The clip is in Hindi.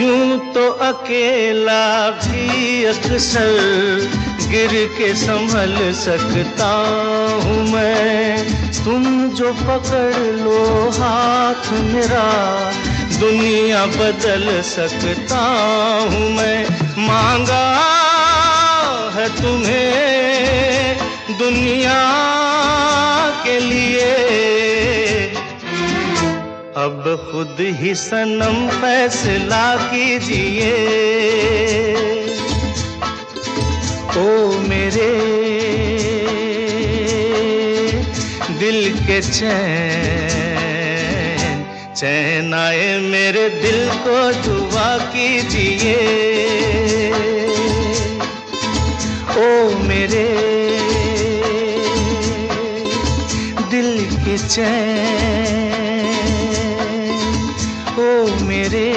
यूं तो अकेला भी अक्सर गिर के संभल सकता हूँ मैं। तुम जो पकड़ लो हाथ मेरा, दुनिया बदल सकता हूँ मैं। मांगा है तुम्हें दुनिया के लिए, अब खुद ही सनम फैसला कीजिए। ओ मेरे दिल के चैन, चैन आए मेरे दिल को दुआ कीजिए। ओ मेरे दिल के चैन, ओ मेरे